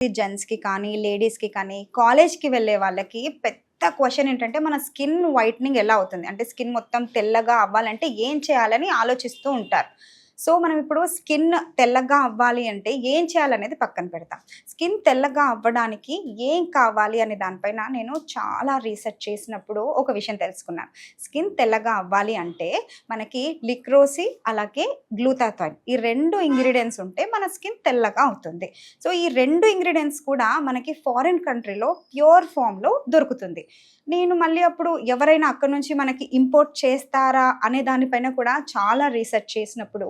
జెంట్స్‌కి కానీ, లేడీస్‌కి కానీ, కాలేజ్‌కి వెళ్ళే వాళ్ళకి పెద్ద క్వెషన్ ఏంటంటే, మన స్కిన్ వైట్నింగ్ ఎలా అవుతుంది? అంటే స్కిన్ మొత్తం తెల్లగా అవ్వాలంటే ఏం చేయాలని ఆలోచిస్తూ ఉంటారు. సో, మనం ఇప్పుడు స్కిన్ తెల్లగా అవ్వాలి అంటే ఏం చేయాలనేది పక్కన పెడతాం. స్కిన్ తెల్లగా అవ్వడానికి ఏం కావాలి అనే దానిపైన నేను చాలా రీసెర్చ్ చేసినప్పుడు ఒక విషయం తెలుసుకున్నాను. స్కిన్ తెల్లగా అవ్వాలి అంటే మనకి లిక్రోసి అలాగే గ్లూటాథైన్ ఈ 2 ఇంగ్రీడియెంట్స్ ఉంటే మన స్కిన్ తెల్లగా అవుతుంది. సో, ఈ 2 ఇంగ్రీడియెంట్స్ కూడా మనకి ఫారిన్ కంట్రీలో ప్యూర్ ఫామ్‌లో దొరుకుతుంది. నేను మళ్ళీ అప్పుడు ఎవరైనా అక్కడి నుంచి మనకి ఇంపోర్ట్ చేస్తారా అనే దానిపైన కూడా చాలా రీసెర్చ్ చేసినప్పుడు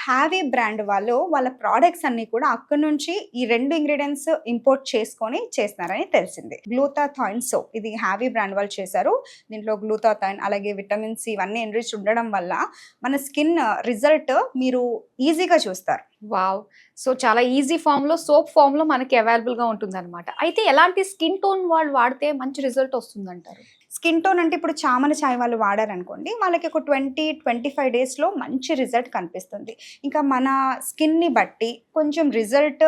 హ్యావీ బ్రాండ్ వాళ్ళు వాళ్ళ ప్రొడక్ట్స్ అన్నీ కూడా అక్కడి నుంచి ఈ 2 ఇంగ్రీడియెంట్స్ ఇంపోర్ట్ చేసుకొని చేస్తున్నారని తెలిసింది. గ్లూటాథైన్ సోప్ ఇది హ్యావీ బ్రాండ్ వాళ్ళు చేశారు. దీంట్లో గ్లూటాథైన్ అలాగే విటమిన్ సి ఇవన్నీ ఎన్రిచ్ ఉండడం వల్ల మన స్కిన్ రిజల్ట్ మీరు ఈజీగా చూస్తారు. వావ్! సో, చాలా ఈజీ ఫామ్‌లో, సోప్ ఫామ్‌లో మనకి అవైలబుల్‌గా ఉంటుందనమాట. అయితే ఎలాంటి స్కిన్ టోన్ వాళ్ళు వాడితే మంచి రిజల్ట్ వస్తుందంటారు? స్కిన్ టోన్ అంటే ఇప్పుడు చామన ఛాయ్ వాళ్ళు వాడారనుకోండి, వాళ్ళకి ఒక 25 డేస్‌లో మంచి రిజల్ట్ కనిపిస్తుంది. ఇంకా మన స్కిన్‌ని బట్టి కొంచెం రిజల్ట్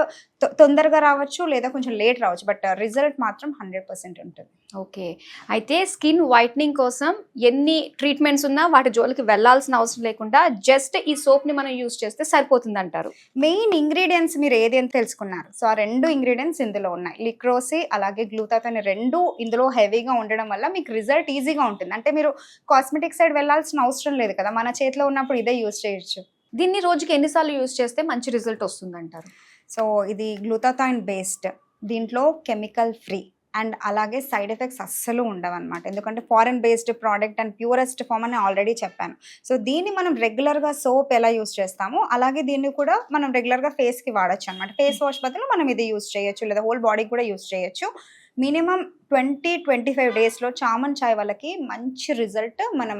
తొందరగా రావచ్చు, లేదా కొంచెం లేట్ రావచ్చు. బట్ రిజల్ట్ మాత్రం 100% ఉంటుంది. ఓకే. అయితే స్కిన్ వైట్నింగ్ కోసం ఎన్ని ట్రీట్మెంట్స్ ఉన్నా వాటి జోలికి వెళ్ళాల్సిన అవసరం లేకుండా జస్ట్ ఈ సోప్‌ని మనం యూజ్ చేస్తే సరిపోతుందంటారు. మెయిన్ ఇంగ్రీడియెంట్స్ మీరు ఏది అని తెలుసుకున్నారు. సో, ఆ 2 ఇంగ్రీడియెంట్స్ ఇందులో ఉన్నాయి. లిక్రోసి అలాగే గ్లూటాథైన్ 2 ఇందులో హెవీగా ఉండడం వల్ల మీకు రిజల్ట్ ఈజీగా ఉంటుంది. అంటే మీరు కాస్మెటిక్ సైడ్ వెళ్ళాల్సిన అవసరం లేదు కదా! మన చేతిలో ఉన్నప్పుడు ఇదే యూజ్ చేయొచ్చు. దీన్ని రోజుకి ఎన్ని సార్లు యూజ్ చేస్తే మంచి రిజల్ట్ వస్తుందంటారు? సో, ఇది గ్లూటాథైన్ బేస్డ్. దీంట్లో కెమికల్ ఫ్రీ అండ్ అలాగే సైడ్ ఎఫెక్ట్స్ అస్సలు ఉండవన్నమాట. ఎందుకంటే foreign based product and purest form అని ఆల్రెడీ చెప్పాను. సో, దీన్ని మనం రెగ్యులర్‌గా సోప్ ఎలా యూజ్ చేస్తామో అలాగే దీన్ని కూడా మనం రెగ్యులర్‌గా ఫేస్‌కి వాడొచ్చు అనమాట. ఫేస్ వాష్ బదులు మనం ఇది యూజ్ చేయొచ్చు, లేదా హోల్ బాడీకి కూడా యూజ్ చేయొచ్చు. మినిమమ్ 25 డేస్‌లో చామన్ చాయ్ వాళ్ళకి మంచి రిజల్ట్ మనం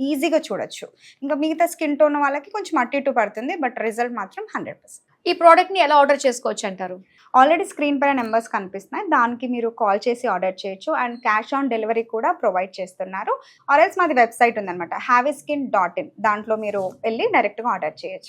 ఈజీగా చూడొచ్చు. ఇంకా మిగతా స్కిన్ టోన్ వాళ్ళకి కొంచెం అటు ఇటు పడుతుంది. బట్ రిజల్ట్ మాత్రం 100%. ఈ ప్రోడక్ట్‌ని ఎలా ఆర్డర్ చేసుకోవచ్చు అంటారు? ఆల్రెడీ స్క్రీన్ పైన నెంబర్స్ కనిపిస్తున్నాయి. దానికి మీరు కాల్ చేసి ఆర్డర్ చేయొచ్చు అండ్ క్యాష్ ఆన్ డెలివరీ కూడా ప్రొవైడ్ చేస్తున్నారు. ఆర్ ఎల్స్ మాది వెబ్సైట్ ఉందన్నమాట, haveskin.in. దాంట్లో మీరు వెళ్ళి డైరెక్ట్‌గా ఆర్డర్ చేయొచ్చు.